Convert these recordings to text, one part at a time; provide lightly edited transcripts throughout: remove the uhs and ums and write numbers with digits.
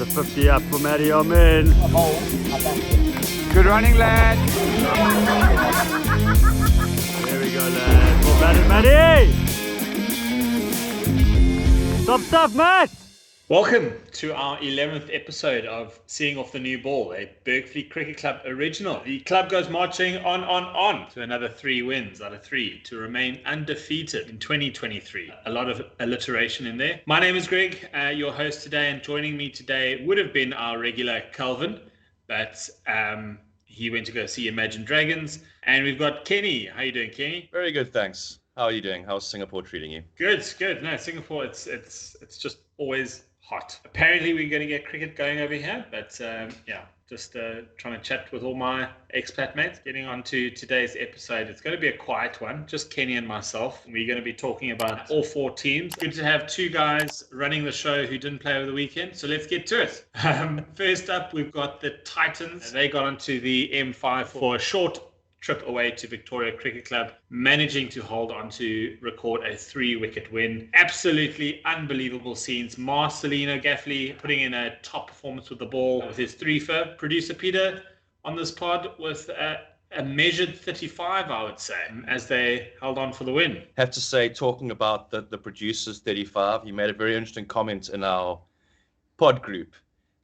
a 50 up for Matty. I'm in. Good running, lad. There we go, lad. Well batted, Matty. Stop, Matt. Welcome to our 11th episode of Seeing Off the New Ball, a Bergvliet Cricket Club original. The club goes marching on to another 3 wins out of 3 to remain undefeated in 2023. A lot of alliteration in there. My name is Greg, your host today, and joining me today would have been our regular Calvin, but he went to go see Imagine Dragons. And we've got Kenny. How you doing, Kenny? Very good, thanks. How are you doing? How's Singapore treating you? Good. No, Singapore, it's just always hot. Apparently we're going to get cricket going over here, but just trying to chat with all my expat mates. Getting on to today's episode, it's going to be a quiet one, just Kenny and myself. We're going to be talking about all 4 teams. Good to have 2 guys running the show who didn't play over the weekend, so let's get to it. First up, we've got the Titans. They got onto the M5 for a short trip away to Victoria Cricket Club, managing to hold on to record a 3-wicket win. Absolutely unbelievable scenes. Marcelino Gaffley putting in a top performance with the ball with his 3-fer. Producer Peter on this pod with a measured 35, I would say, as they held on for the win. Have to say, talking about the producer's 35, he made a very interesting comment in our pod group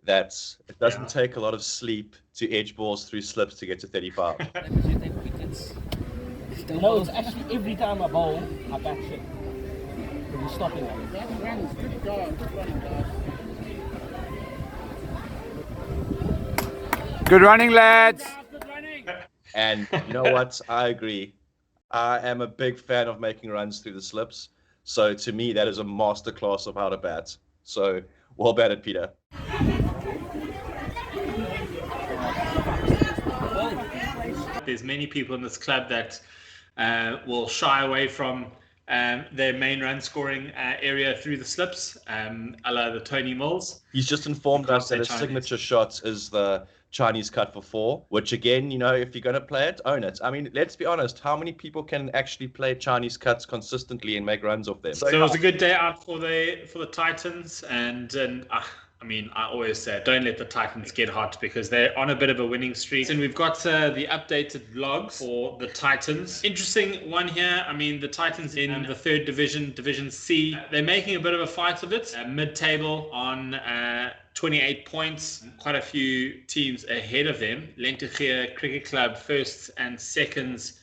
that it doesn't take a lot of sleep to edge balls through slips to get to 35. No, it's actually every time I bowl, I back shit. We're stopping it. That runs. Good goal. Good running, lads. And you know what? I agree. I am a big fan of making runs through the slips. So to me, that is a masterclass of how to bat. So well batted, Peter. There's many people in this club that will shy away from their main run scoring area through the slips, a la the Tony Mills. He's just informed us that his signature shot is the Chinese cut for 4, which again, you know, if you're going to play it, own it. I mean, let's be honest, how many people can actually play Chinese cuts consistently and make runs off them? So it was a good day out for the Titans, and I mean, I always say, don't let the Titans get hot because they're on a bit of a winning streak. And we've got the updated vlogs for the Titans. Interesting one here. I mean, the Titans in the 3rd division, Division C, they're making a bit of a fight of it. Mid-table on 28 points. Quite a few teams ahead of them. Lentegeur Cricket Club, firsts and seconds,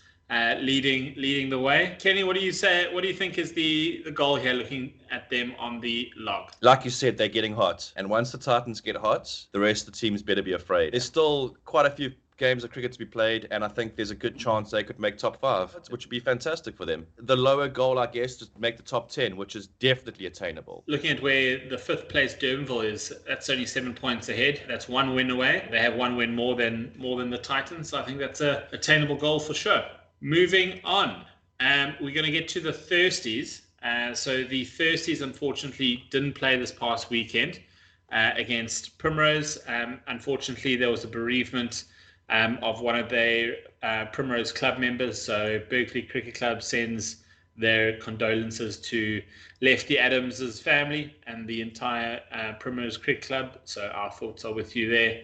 leading the way. Kenny, what do you say? What do you think is the goal here, looking at them on the log? Like you said, they're getting hot. And once the Titans get hot, the rest of the teams better be afraid. There's still quite a few games of cricket to be played, and I think there's a good chance they could make top 5, which would be fantastic for them. The lower goal, I guess, is to make the top 10, which is definitely attainable. Looking at where the 5th place Durbanville is, that's only 7 points ahead. That's 1 win away. They have 1 win more than the Titans. So I think that's a attainable goal for sure. Moving on, we're going to get to the Thirsties. So the Thirsties, unfortunately, didn't play this past weekend against Primrose. Unfortunately, there was a bereavement of one of their Primrose club members. So Bergvliet Cricket Club sends their condolences to Lefty Adams's family and the entire Primrose Cricket Club. So our thoughts are with you there.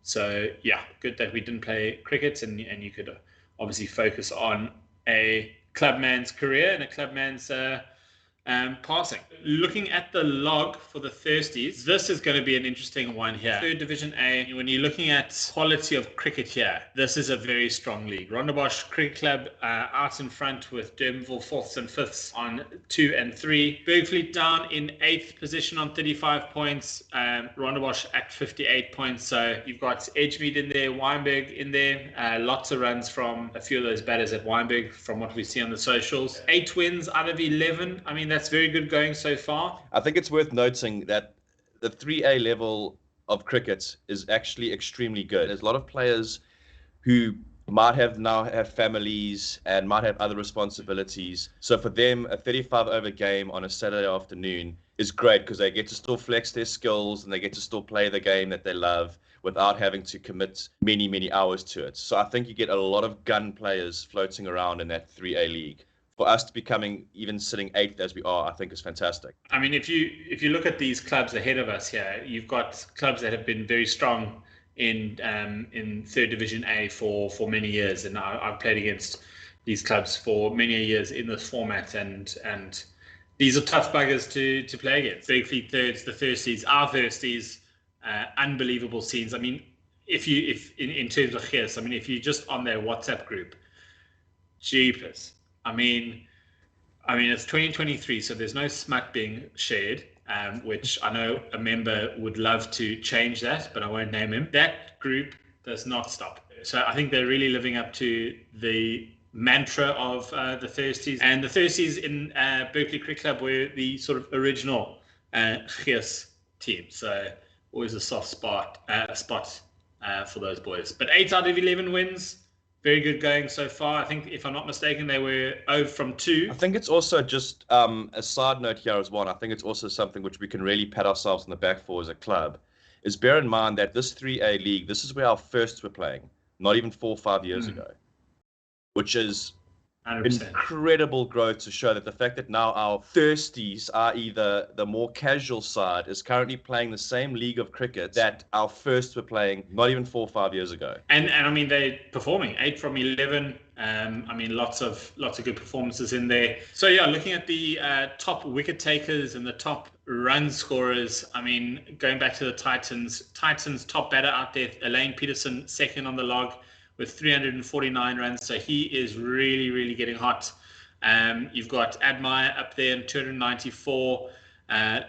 So yeah, good that we didn't play cricket and you could obviously focus on a clubman's career and a clubman's passing. Looking at the log for the Thirsties, this is going to be an interesting one here. 3rd Division A, when you're looking at quality of cricket here, this is a very strong league. Rondebosch Cricket Club out in front with Durbanville 4th and 5th on 2 and 3. Bergvliet down in 8th position on 35 points. Rondebosch at 58 points. So you've got Edgemead in there, Weinberg in there. Lots of runs from a few of those batters at Weinberg from what we see on the socials. 8 wins out of 11. I mean, that's very good going so far. I think it's worth noting that the 3A level of cricket is actually extremely good. There's a lot of players who might have families and might have other responsibilities. So for them, a 35 over game on a Saturday afternoon is great because they get to still flex their skills and they get to still play the game that they love without having to commit many hours to it. So I think you get a lot of gun players floating around in that 3A league. for us to becoming even sitting 8th as we are, I think is fantastic. I mean, if you look at these clubs ahead of us here, you've got clubs that have been very strong in 3rd Division A for many years, and I've played against these clubs for many years in this format, and these are tough buggers to play against. Bergvliet Thirds, the Thirsties, our Thirsties, unbelievable scenes. I mean, if in terms of Gears, I mean, if you're just on their WhatsApp group, jeepers. I mean, it's 2023, so there's no smut being shared, which I know a member would love to change that, but I won't name him. That group does not stop. So I think they're really living up to the mantra of the Thirsties. And the Thirsties in Bergvliet Cricket Club were the sort of original Gears team. So always a soft spot for those boys. But 8 out of 11 wins. Very good going so far. I think, if I'm not mistaken, they were 0 from 2. I think it's also just a side note here as well. I think it's also something which we can really pat ourselves on the back for as a club. Is bear in mind that this 3A league, this is where our firsts were playing, not even 4 or 5 years ago, which is 100%. Incredible growth to show that the fact that now our Thirsties are either the more casual side is currently playing the same league of cricket that our firsts were playing not even 4 or 5 years ago. And I mean, they're performing 8 from 11. I mean, lots of good performances in there. So yeah, looking at the top wicket takers and the top run scorers, I mean, going back to the Titans top batter out there, Elaine Peterson, second on the log with 349 runs. So he is really, really getting hot. You've got Admire up there in 294.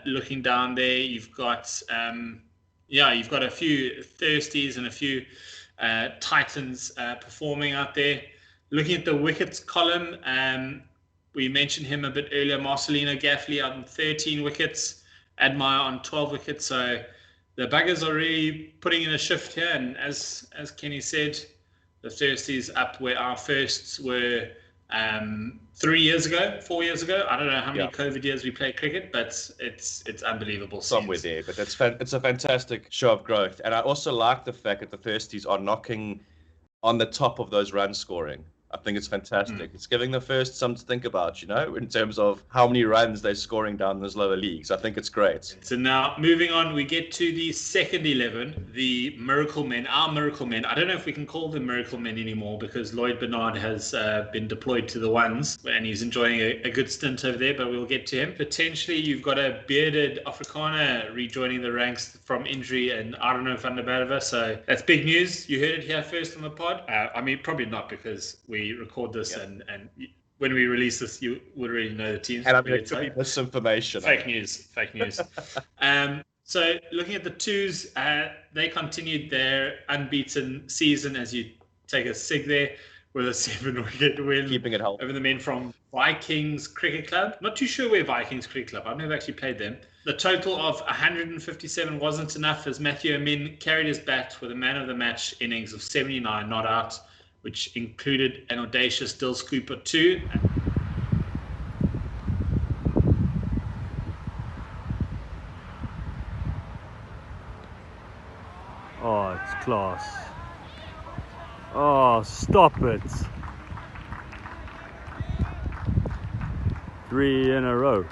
Looking down there, you've got a few Thirsties and a few Titans performing out there. Looking at the wickets column, we mentioned him a bit earlier, Marcelino Gaffley on 13 wickets, Admire on 12 wickets. So the buggers are really putting in a shift here. And as Kenny said, the Thirsties up where our firsts were 4 years ago. I don't know how many COVID years we played cricket, but it's unbelievable. Somewhere there, but it's a fantastic show of growth. And I also like the fact that the Thirsties are knocking on the top of those run scoring. I think it's fantastic. It's giving the first something to think about, in terms of how many runs they're scoring down those lower leagues. I think it's great. So now, moving on, we get to the second 11, the Miracle Men, our Miracle Men. I don't know if we can call them Miracle Men anymore because Lloyd Bernard has been deployed to the ones and he's enjoying a good stint over there, but we'll get to him. Potentially, you've got a bearded Afrikaner rejoining the ranks from injury and Arno van der Merwe. So that's big news. You heard it here first on the pod. I mean, probably not because we record this and when we release this, you would already know the teams. And I mean, it could be misinformation. Fake news. So looking at the twos, they continued their unbeaten season as you take a sig there with a 7-wicket win. Keeping it healthy. Over the men from Vikings Cricket Club. Not too sure where Vikings Cricket Club. I've never actually played them. The total of 157 wasn't enough as Matthew Amin carried his bat with a man of the match innings of 79 not out, which included an audacious Dill scoop or 2. Oh, it's class. Oh, stop it. 3 in a row.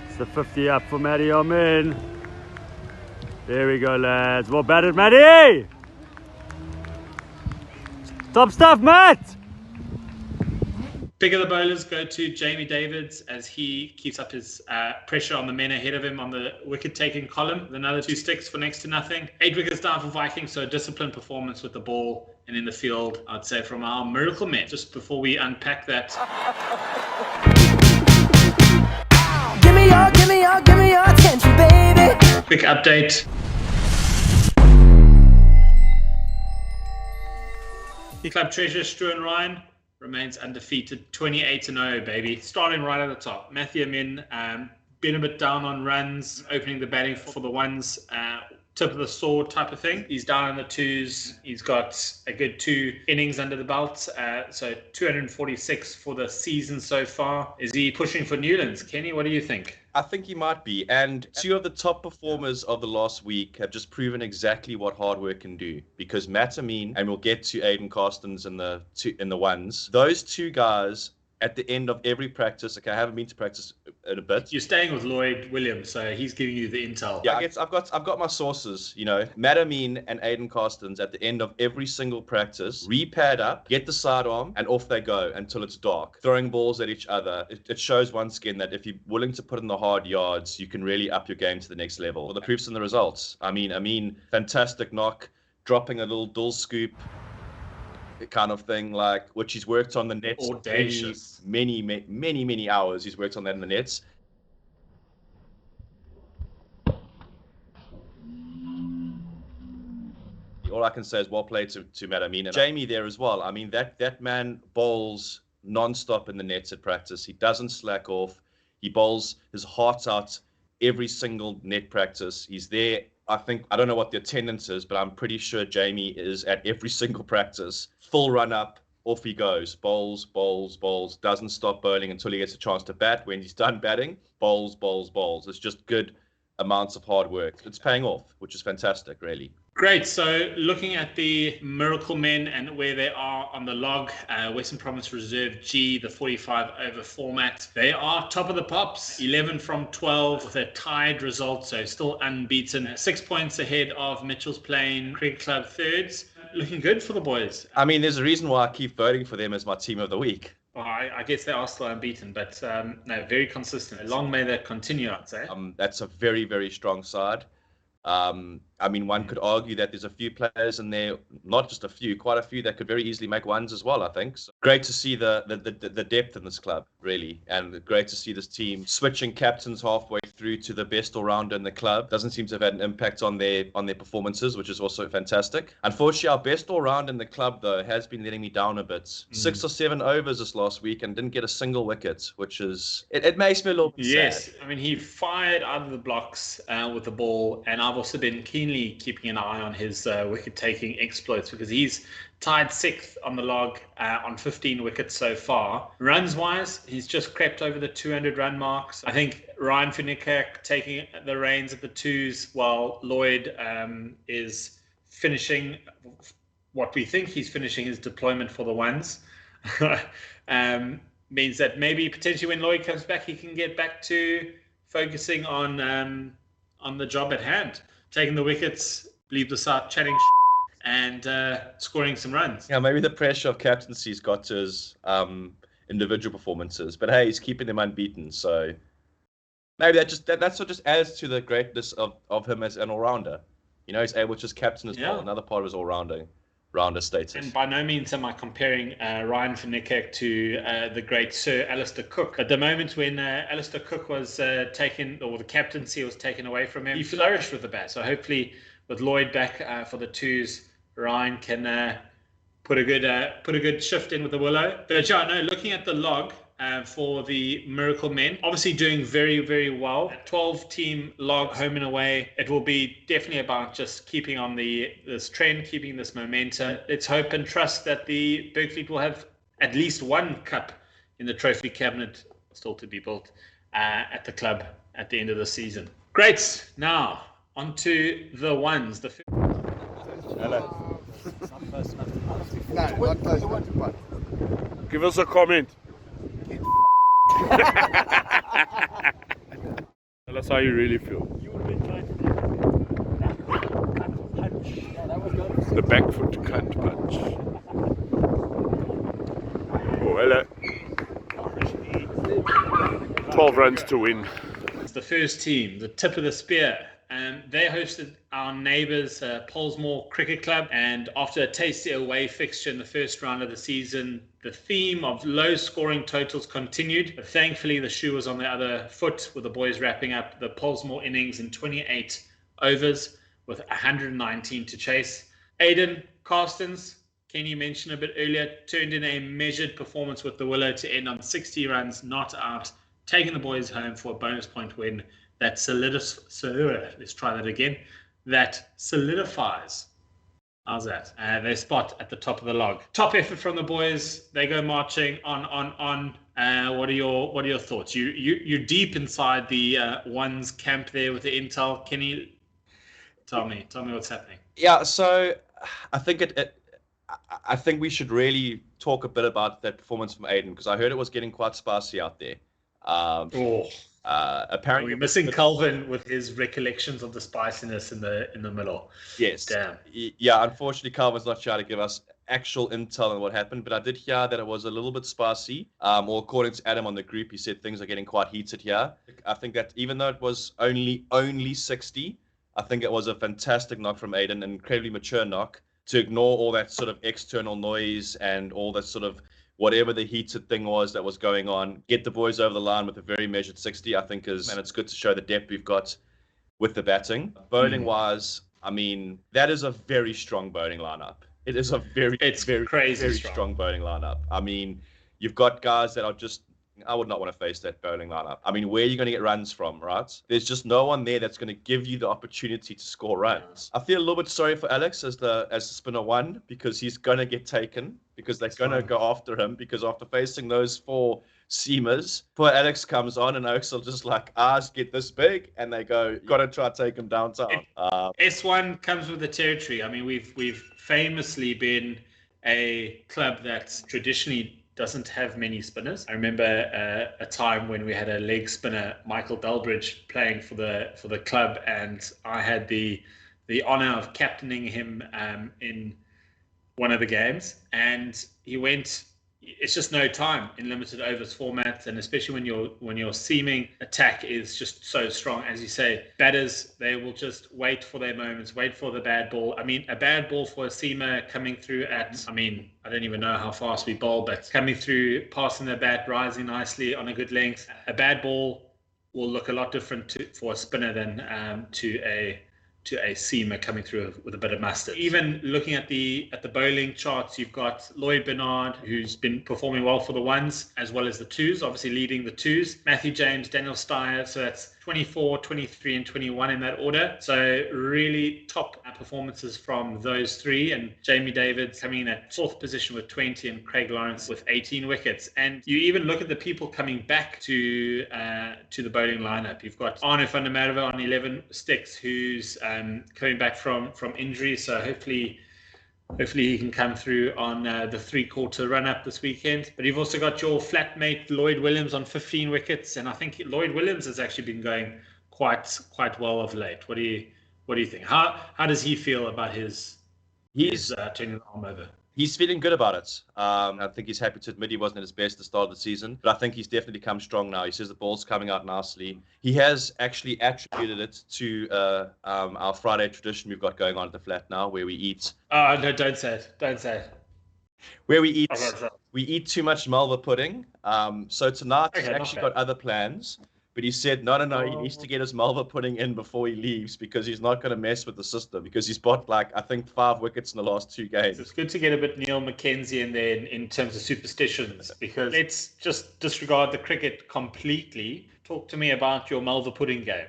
It's the 50 up for Matty Omin. There we go, lads. Well batted, Matty! Top stuff, Matt! Pick of the bowlers go to Jamie Davids as he keeps up his pressure on the men ahead of him on the wicket-taking column with another 2 sticks for next to nothing. 8 wickets down for Vikings, so a disciplined performance with the ball and in the field, I'd say, from our Miracle Men. Just before we unpack that. Give me your attention, baby. Quick update. The club treasurer, Struan Ryan, remains undefeated, 28-0, baby. Starting right at the top. Matthew Amin, been a bit down on runs, opening the batting for the ones. tip of the sword type of thing. He's down in the twos. He's got a good 2 innings under the belt. So 246 for the season so far. Is he pushing for Newlands? Kenny, what do you think? I think he might be. And 2 of the top performers of the last week have just proven exactly what hard work can do. Because Matt Amin, and we'll get to Aiden Carstens in the ones, those 2 guys at the end of every practice, okay, I haven't been to practice in a bit. You're staying with Lloyd Williams, so he's giving you the intel. Yeah, I've got my sources, you know. Matt Amin and Aiden Carstens at the end of every single practice, repad up, get the sidearm, and off they go until it's dark, throwing balls at each other. It shows once again that if you're willing to put in the hard yards, you can really up your game to the next level. Well, the proof's in the results. I mean, fantastic knock, dropping a little dull scoop, kind of thing, like, which he's worked on the nets. Audacious. Many hours he's worked on that in the nets. All I can say is well played to Matt Amin. And Jamie there as well. I mean, that man bowls non-stop in the nets at practice. He doesn't slack off. He bowls his heart out every single net practice. He's there. I don't know what the attendance is, but I'm pretty sure Jamie is at every single practice. Full run up, off he goes. Bowls, doesn't stop bowling until he gets a chance to bat. When he's done batting, bowls. It's just good amounts of hard work. It's paying off, which is fantastic, really. Great. So looking at the Miracle Men and where they are on the log, Western Province Reserve G, the 45 over format, they are top of the pops, 11 from 12 with a tied result, so still unbeaten, 6 points ahead of Mitchell's Plain Cricket Club thirds. Looking good for the boys. I mean, there's a reason why I keep voting for them as my team of the week. Well, I guess they are still unbeaten, but no, very consistent. Long may that continue, I'd say. That's a very, very strong side. I mean, one could argue that there's a few players in there, not just a few, quite a few that could very easily make ones as well, I think. So great to see the depth in this club, really. And great to see this team switching captains halfway through to the best all-rounder in the club. Doesn't seem to have had an impact on their performances, which is also fantastic. Unfortunately, our best all-rounder in the club, though, has been letting me down a bit. 6 or 7 overs this last week and didn't get a single wicket, which is... It makes me a little bit sad. I mean, he fired out of the blocks with the ball, and I've also been keenly keeping an eye on his wicket-taking exploits because he's tied 6th on the log on 15 wickets so far. Runs-wise, he's just crept over the 200-run marks. I think Ryan Finnecke taking the reins at the twos while Lloyd is finishing what we think he's finishing his deployment for the ones. Means that maybe potentially when Lloyd comes back, he can get back to focusing on the job at hand. Taking the wickets, leave the side chatting and scoring some runs. Yeah, maybe the pressure of captaincy's got to his individual performances. But hey, he's keeping them unbeaten. So maybe that sort of just adds to the greatness of him as an all-rounder. You know, he's able to just captain as well. Another part of his all-rounder status. And by no means am I comparing Ryan Finnecke to the great Sir Alistair Cook. At the moment when Alistair Cook was taken, or the captaincy was taken away from him, he flourished with the bat. So hopefully with Lloyd back for the twos, Ryan can put a good shift in with the willow. But yeah, no, looking at the log for the Miracle Men, obviously doing very, very well. 12-team log home and away. It will be definitely about just keeping on this trend, keeping this momentum. Let's hope and trust that the Bergvliet will have at least one cup in the trophy cabinet, still to be built, at the club at the end of the season. Great. Now, on to the ones. Hello. No, not close enough to putt. Give us a comment. Tell us how you really feel. The back foot cunt punch. Oh, hello. 12 runs to win. It's the first team, the tip of the spear. They hosted our neighbours, Polesmore Cricket Club, and after a tasty away fixture in the first round of the season, the theme of low scoring totals continued. But thankfully, the shoe was on the other foot, with the boys wrapping up the Polesmore innings in 28 overs with 119 to chase. Aiden Carstens, Kenny mentioned a bit earlier, turned in a measured performance with the Willow to end on 60 runs, not out, taking the boys home for a bonus point win. That let's try that again. that solidifies. How's that? Their spot at the top of the log. Top effort from the boys. They go marching on. What are your thoughts? You're deep inside the ones camp there with the intel. Can you tell me what's happening? Yeah, so I think I think we should really talk a bit about that performance from Aiden, because I heard it was getting quite spicy out there. Apparently, we're missing Calvin with his recollections of the spiciness in the middle. Yes. Damn. Yeah, unfortunately, Calvin's not sure to give us actual intel on what happened, but I did hear that it was a little bit spicy. Or according to Adam on the group, he said things are getting quite heated here. I think that even though it was only 60, I think it was a fantastic knock from Aiden, an incredibly mature knock, to ignore all that sort of external noise and all that sort of whatever the heated thing was that was going on, get the boys over the line with a very measured 60, I think and it's good to show the depth we've got with the batting. Bowling-wise, I mean, that is a very strong bowling lineup. It is a very strong bowling lineup. I mean, you've got guys that are just, I would not want to face that bowling lineup. I mean, where are you going to get runs from, right? There's just no one there that's going to give you the opportunity to score runs. I feel a little bit sorry for Alex as the spinner one, because he's going to get taken, because they're going to go after him, because after facing those 4 seamers, poor Alex comes on and Oaks will just like, ours get this big, and they go, got to try to take him downtown. S1 comes with the territory. I mean, we've famously been a club that traditionally doesn't have many spinners. I remember a time when we had a leg spinner, Michael Delbridge, playing for the club, and I had the honor of captaining him in one of the games, and he went. It's just no time in limited overs formats, and especially when your seaming attack is just so strong, as you say, batters, they will just wait for their moments, wait for the bad ball. I mean, a bad ball for a seamer coming through at, I mean, I don't even know how fast we bowl, but coming through, passing the bat, rising nicely on a good length, a bad ball will look a lot different for a spinner than to a seamer coming through with a bit of mustard. Even looking at the bowling charts, you've got Lloyd Bernard, who's been performing well for the ones as well as the twos, obviously leading the twos. Matthew James, Daniel Steyer, so that's 24, 23, and 21 in that order. So really top performances from those 3. And Jamie David coming in at 4th position with 20, and Craig Lawrence with 18 wickets. And you even look at the people coming back to the bowling lineup. You've got Arno van der Merwe on 11 sticks, who's coming back from injury. So hopefully he can come through on the 3-quarter run-up this weekend. But you've also got your flatmate Lloyd Williams on 15 wickets, and I think Lloyd Williams has actually been going quite well of late. What do you think? How does he feel about his turning the arm over? He's feeling good about it. I think he's happy to admit he wasn't at his best at the start of the season, but I think he's definitely come strong now. He says the ball's coming out nicely. He has actually attributed it to our Friday tradition we've got going on at the flat now, where we eat. Oh, no, don't say it. Don't say it. Where we eat too much Malva pudding. So tonight he's actually got other plans. But he said, no, he needs to get his Malva pudding in before he leaves, because he's not going to mess with the system, because he's bought, I think 5 wickets in the last 2 games. It's good to get a bit Neil Mackenzie in there in terms of superstitions, because let's just disregard the cricket completely. Talk to me about your Malva pudding game.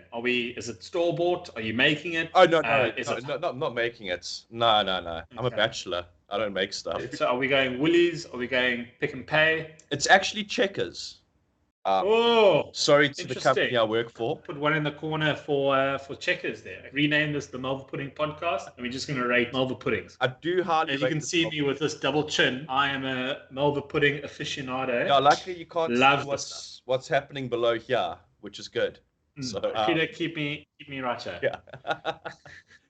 Is it store-bought? Are you making it? Oh, no, I'm not making it. No. Okay. I'm a bachelor. I don't make stuff. So are we going Woolies? Are we going Pick and Pay? It's actually Checkers. Sorry to the company I work for. Put one in the corner for Checkers there. Rename this the Malva Pudding Podcast, and we're just going to rate Malva puddings. I do hardly. As you can see me with this double chin, I am a Malva pudding aficionado. Yeah, luckily you can't see what's happening below here, which is good. So Peter, keep me right here. Yeah.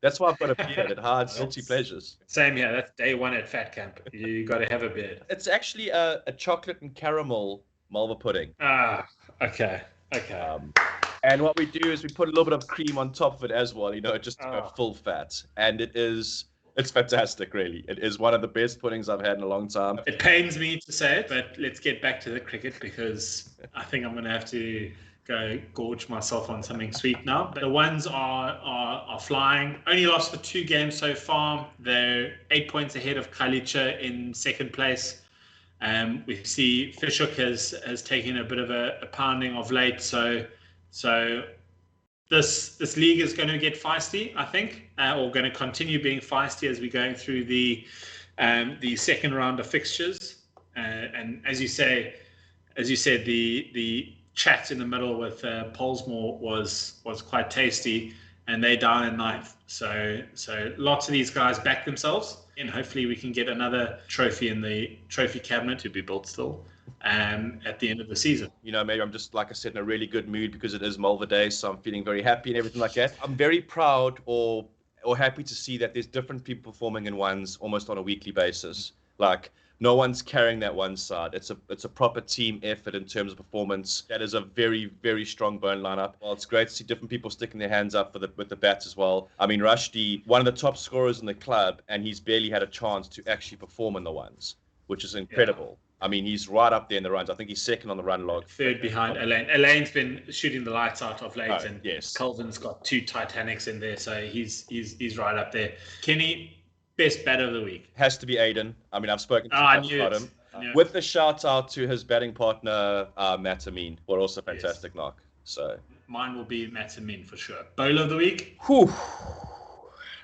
That's why I've got a beard. It hides guilty pleasures. Same here. That's day 1 at Fat Camp. You got to have a beard. It's actually a chocolate and caramel Malva pudding. Okay. And what we do is we put a little bit of cream on top of it as well, just to go full fat. And it's fantastic, really. It is one of the best puddings I've had in a long time. It pains me to say it, but let's get back to the cricket, because I think I'm going to have to go gorge myself on something sweet now. But the ones are flying. Only lost for 2 games so far. They're 8 points ahead of Kalicha in 2nd place. We see Fishhook has taken a bit of a pounding of late, so This league is going to get feisty, I think, or going to continue being feisty as we're going through the second round of fixtures. And as you said, the chat in the middle with Polesmore was quite tasty, and they're down in ninth. So lots of these guys back themselves, and hopefully we can get another trophy in the trophy cabinet to be built still at the end of the season. You know, maybe I'm just, like I said, in a really good mood because it is Mulver Day, so I'm feeling very happy and everything like that. I'm very proud or happy to see that there's different people performing in ones almost on a weekly basis. Like, no one's carrying that one side. It's a proper team effort in terms of performance. That is a very, very strong bone lineup. Well, it's great to see different people sticking their hands up with the bats as well. I mean, Rushdie, one of the top scorers in the club, and he's barely had a chance to actually perform in the ones, which is incredible. Yeah. I mean, he's right up there in the runs. I think he's second on the run log. Third behind Elaine. Elaine's been shooting the lights out of late, and yes. Colvin's got 2 Titanics in there, so he's right up there. Kenny, best batter of the week. Has to be Aiden. I mean, I've spoken to him about him. With the shout out to his batting partner, Matt Amin, who are also fantastic knock. So mine will be Matt Amin for sure. Bowler of the week. Whew.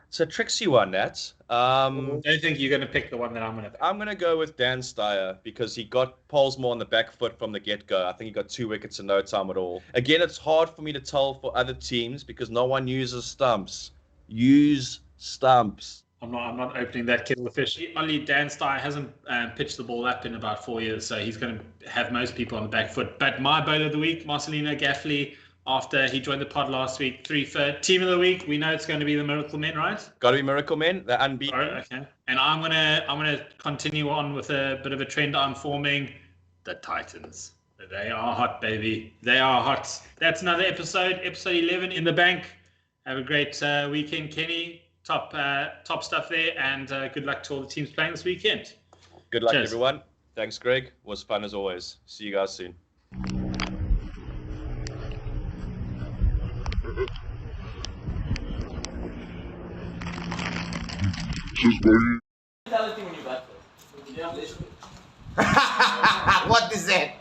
It's a tricksy one, Nat. I don't think you're going to pick the one that I'm going to pick. I'm going to go with Dan Steyer because he got Polesmore on the back foot from the get-go. I think he got 2 wickets in no time at all. Again, it's hard for me to tell for other teams because no one uses stumps. Use stumps. I'm not opening that kettle of fish. Only Dan Steyer hasn't pitched the ball up in about 4 years, so he's going to have most people on the back foot. But my bowler of the week, Marcelino Gaffley, after he joined the pod last week, 3 for team of the week. We know it's going to be the Miracle Men, right? Got to be Miracle Men, the unbeaten. Oh, okay. And I'm gonna continue on with a bit of a trend I'm forming. The Titans. They are hot, baby. They are hot. That's another episode 11 in the bank. Have a great weekend, Kenny. Top stuff there, and good luck to all the teams playing this weekend. Good luck, everyone. Thanks, Greg. It was fun as always. See you guys soon. What is that?